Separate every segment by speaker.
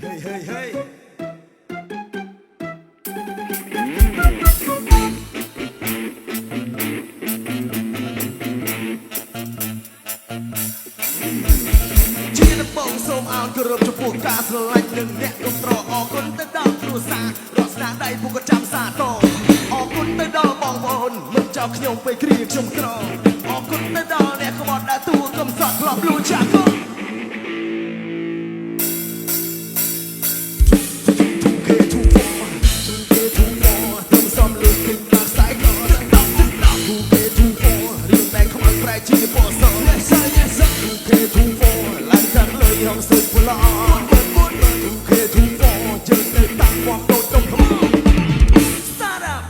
Speaker 1: hey, hey, hey. ជាដំបងសូមអោនគោរពចំពោះការស្រឡាញ់និងអ្នកគ្រប់គ្រងអរគុណទៅដល់គ្រួសាររកស្នាដៃពួកគាត់ចាំសាទរអរគុណទៅដល់បងប្អូនមិនចោលខ្ញុំពេលគ្រាខ្ញុំក្រអរគុណទៅដល់អ្នកក្បត់ដាក់តួកំសត់ធ្លាប់លួចចាក់កូនជាពណ៌សyes yes 2K24 ឡើងកាត់លុយហងសុយប្លោ2K24 យើងនៅតាមវងដូចដុំថ្ម Start up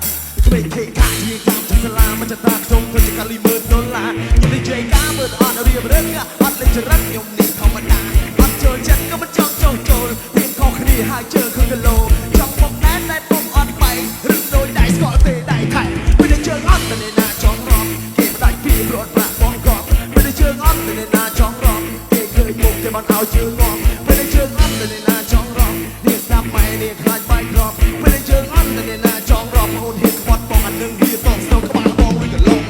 Speaker 1: ក្មេងគេកាជាតាមចសាលាមិនចតាខ្ញុំធ្វើជាកាលី$1,000ខ្ញុំនិយាយការមើលអត់រៀបរឹងអត់លេចចរិតខ្ញុំនេះធម្មតាអត់ចូលចិត្តក៏មិនចង់ចូលវាខុសគ្នាហើយជើងគឺគីឡូចង់មកណែតែពុំអត់បែកឬដូចដៃស្គាល់ទេដៃថែពេលតែជើងអត់ទៅណាចង់រំគេផ្ដាច់ពីរត់ប្រាក់បងកប់ពេលតែជើងអត់ទៅណាចង់រំគេឃើញមុខគេបានឲ្យជើងងំពេលតែជើងអត់ទៅណាចង់រំនេះស្ដាប់ម៉ែនេះខ្លាចបែកក្របពេលតែជើងអត់ទៅណាចង់រំអូនហ៊ានខ្វាត់បងអានឹងវាតោះស្ទើក្បាលបងវិញកន្លង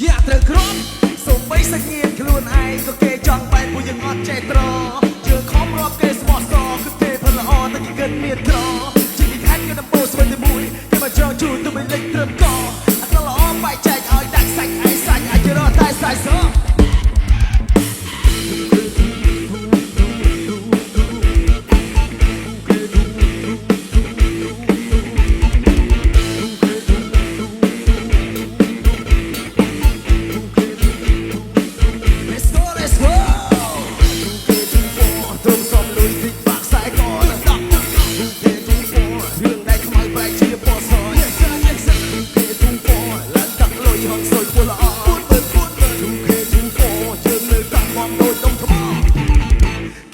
Speaker 1: យ៉ាត្រូវក្រំសូមបីសាច់ញាតិខ្លួនឯងក៏គេចង់បែកពួកយើងអត់ចេះត្រជើងខំរាប់គេស្មោះសរគឺទេផលល្អតែគេគិតមានត្រជីវិតខែក៏ដំបូងស្វែងតែមួយគេមកចង់ជួយទៅមិនលេចត្រឹមកអត់ល្អបែកចែកឲ្យដាច់សាច់ឯសាច់អាចរត់តែសាច់ស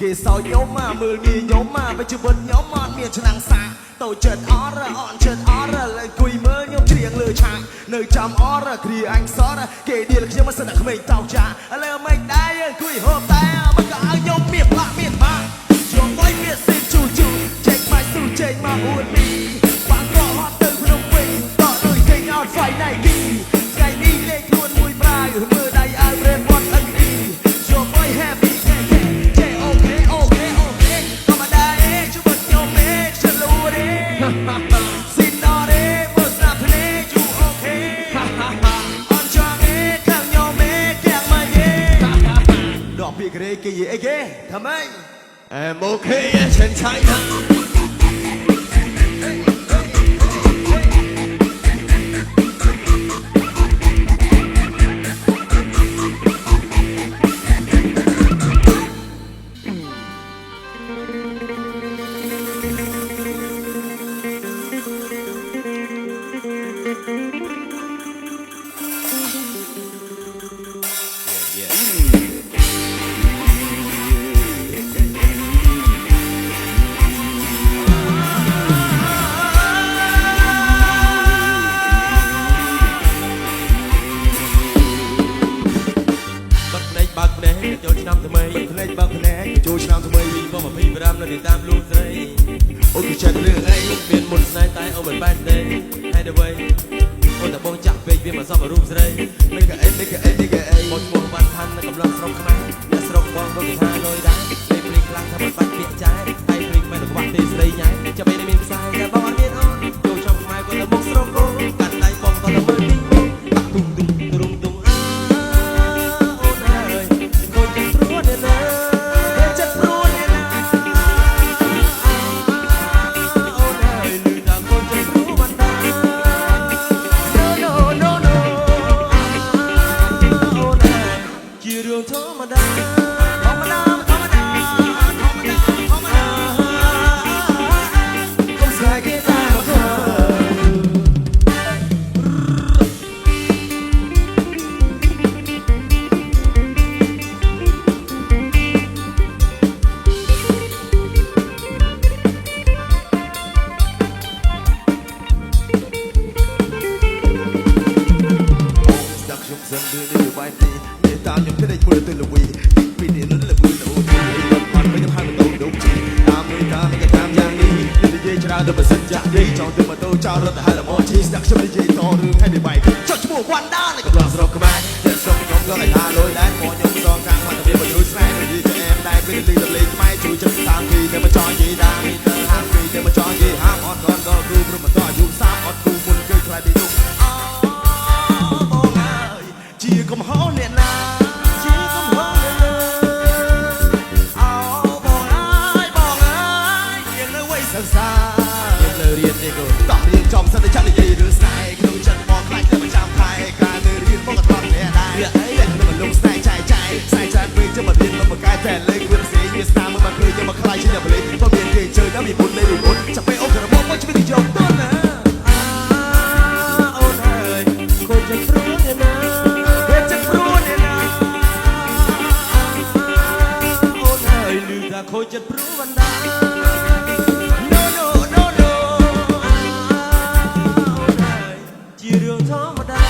Speaker 1: គេសោយញោមមកមើលងាយញោមមកបច្ចុប្បន្នញោមអត់មានឆ្នាំងសាតូចចិត្តអរអន់ចិត្តអរលើគួយមើលញោមច្រៀងលើឆាកនៅចាំអរគ្រាអញសរគេដៀលខ្ញុំមិនសិនតែក្មេងតោកចាឥឡូវមិនដែរយើងគួយហូបតែមកក៏ឲ្យញោមមានផ្លាក់មានបាក់យំមួយមានសិនជូចេញមកស៊ូចេញមកអួតពីបាក់ក៏ហត់ទៅភ្នំពេញតោះដូចគេអត់ហ្វៃណៃគីថ្ងៃនេះលេខខ្លួនមួយប្រាយមើលដៃឲ្យប្រេតវត្តអិនអ៊ីយំមួយ happy cái gì cái thầm anh em ok trên tráiចូលឆ្នាំថ្មីភ្នែកបើកភ្នែកចូលឆ្នាំថ្មីក៏25នៅតាមលូស្រីអូនគឺចិត្តរឿងអីមានមុនស្នេហ៍តែអូនមិនបែកទេហើយដល់វិញអូនតែបងចាក់ពេកវាមកសពរូបស្រីនេះក៏អីនេះក៏អីនេះក៏អីមកឈ្មោះបានឋាននៅកំឡុងស្រុកខ្មែរអ្នកស្រុកបងក៏គេថាលុយដែរពេលភ្លេងខ្លាំងថាមិនបាច់ពាក្យចាយហើយភ្លេងមិនទៅខ្វះទេស្រីញ៉ៃចាំពេលមានខ្សែតែបងអត់មានអូនចូលឆ្នាំខ្មែរក៏ទៅមុខស្រុកអូនកាត់ដៃបងក៏ទៅមើលទីទុំទុំទុំទុំធម្មតា មេតាមិនក៏តាមយ៉ាងនេះនិយាយច្រើនទៅប្រសិទ្ធចាក់នេះចង់ទៅម៉ូតូចោលរត់ទៅហៅល្មមជិះស្ដាប់ខ្ញុំនិយាយតរឿងឲ្យbịបែកចុចឈ្មោះវ៉ាន់ដានៅក្នុងស្រុកខ្មែរតែស្រុកខ្ញុំក៏ឲ្យថាលុយដែរមកខ្ញុំសងខាងមកទៅវាជួយស្នេហ៍និយាយទៅអែមដែរពេលលីលេខ្មែរជួយចិត្តតាមពីតែមកចង់និយាយដែរទៅហាងពីតែមកចង់និយាយហាងអត់កនក៏គ្រូព្រមតអាយុ30អត់គូមុនគឺខ្លាចពីនោះអូបងអើយជាកំហុសអ្នកណាជាកំហុសអ្នកណាអូបងអើយយើងនៅវ័យសិក្សាយើងនៅរៀនទេក៏តោះរៀនចំសិនតែចាក់និយាយរឿងស្នេហ៍ក្នុងចិត្តបងខ្លាចតែប្រចាំខែការនៅរៀនមកក៏ថតគ្នាដែរតែក្នុងលំស្នេហ៍ចាយពេកចាំមករៀនមកបកកាយតែលេងវាស្អីវាស្នាមមកឃើញយកមកខ្លាចជាអ្នកបលេងក៏មានគេជើដល់មានពុនលេងពុនចាំពេលអូនក៏របស់មកជួយយកទៅណាអូនអើយគួរจะព្រួយណាគួរจะព្រួយណាអូនអើយលឺថាខូចចិត្តព្រួយបណ្ដាNo no no no អូនអើយជារឿងធម្មតា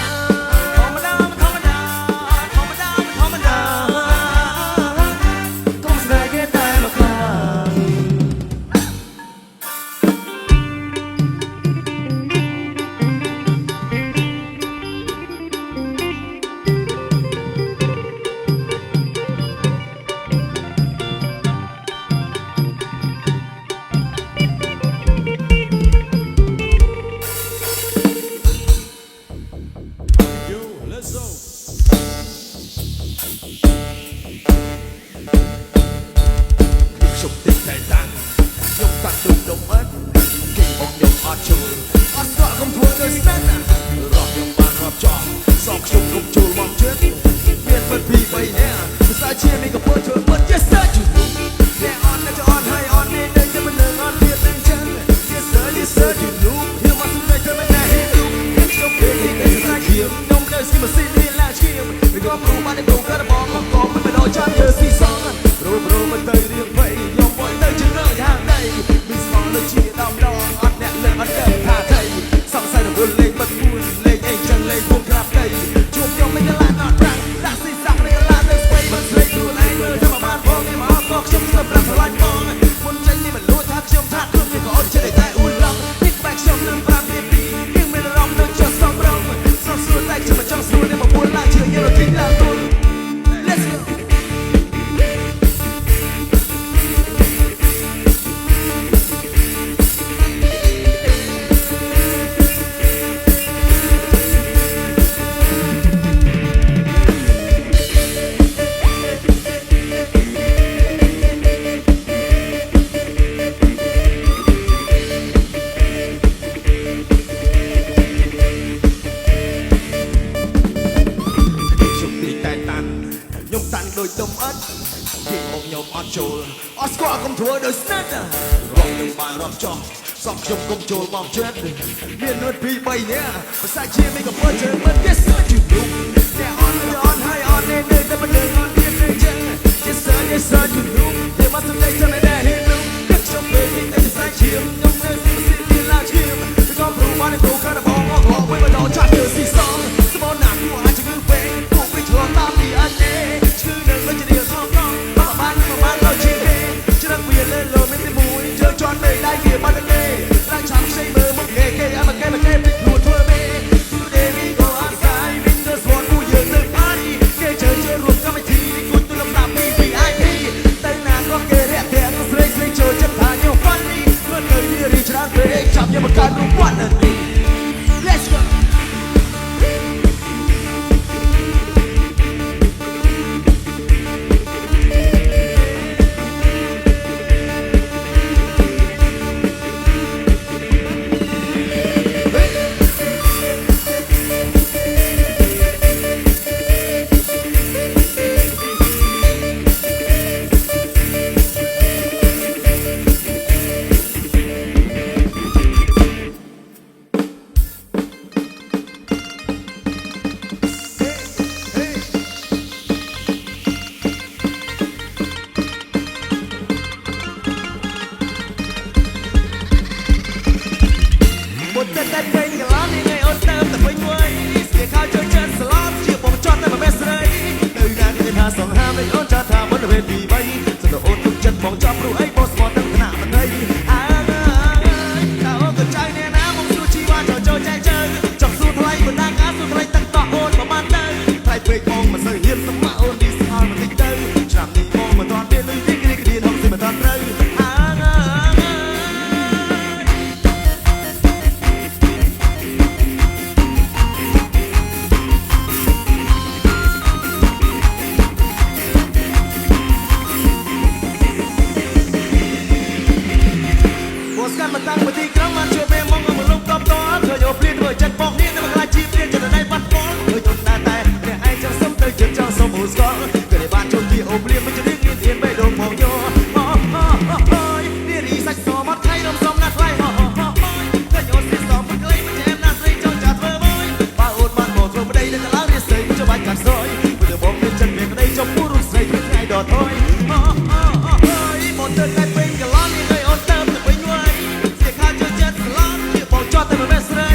Speaker 1: សក់ខ្ញុំគុំចូលមកចិត្តមាននួតពី3នាក់ភាសាជាមិនក៏ពើជើងមិនគេសើជុំតែអន់ហើយអត់នៅតែមិនដឹងអត់ទៀតទេចឹងជាសើជុំតែមកសំដីចាំតែហ៊ីនោះទឹកខ្ញុំពេលនេះតែសាច់ឈាមខ្ញុំនៅស៊ីពីឡាឈាមទៅក៏ព្រោះបានទៅការបងមកមកវិញមកដល់ចាត់ទៅស៊ីសងស្មោណាស់គួរអាចជឿពេលពួកវិជ្ជាតាមពីអត់ទេឈឺនៅវិញជាថងថងបានដល់ជាគេច្រឹកវាលើលោមិនទីមួយជន់នៅដៃវាបាត់ទេចាំใช้มือมุกเก๋ๆมาแก้ไปหัวทั่วเมย์ทูเดวี่ก็อาศัยวินเดอร์สวอนผู้ยืนหนึ่งพันเก๋เจอรวมกันไม่ทีกุตุลำดับมีVIPแต่นานก็เก๋เรียกแดงก็เพลงเจอจะผ่านยังฟันนี่เมื่อเคยที่รีชาร์ดเพลงจับยังมาการรู้วันนี้ Let's goสองห้ามในอ้อนจะทำบนเวทีใบสะโดดทุกจัดมองจับรู้ไอ้บอสบอลตั้งขนาดมันไง ស្កាន់មកតាំងពីទីក្រុងបានជួយពេលមកមកលុបតបតឃើញអូព្រៀនធ្វើចិត្តបងនេះនឹងខ្លាចជីព្រៀនចិត្តដៃបាត់បងឃើញអូនតែអ្នកឯងចង់សុំទៅចិត្តចង់សុំអូស្គាល់ក៏ได้បានចូលទីអូព្រៀនមិនជិះងៀនទៀនបេះដូងផងយោនេះរីសាច់សមកថៃរំសំណាស់ថ្លៃឃើញអូនស្រីសមមិនក្លែងមិនចាំណាស្រីចង់ចាត់ធ្វើមួយបើអូនបានមកធ្វើប្តីនៅកន្លងរៀនស្រីមិនចាំបាច់កាត់ស្រោយព្រោះបងមានចិត្តមានក្តីចង់ពូរូបស្រីថ្ងៃដល់ថយមកទៅតែពេញកន្លងនេះឲ្យអូនទៅវិញវ៉ៃស្រីខាចចិត្តស្លាប់ជាបងចត់តែមិនស្រី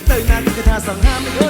Speaker 1: ទៅណាគេថាសង្ហាមិន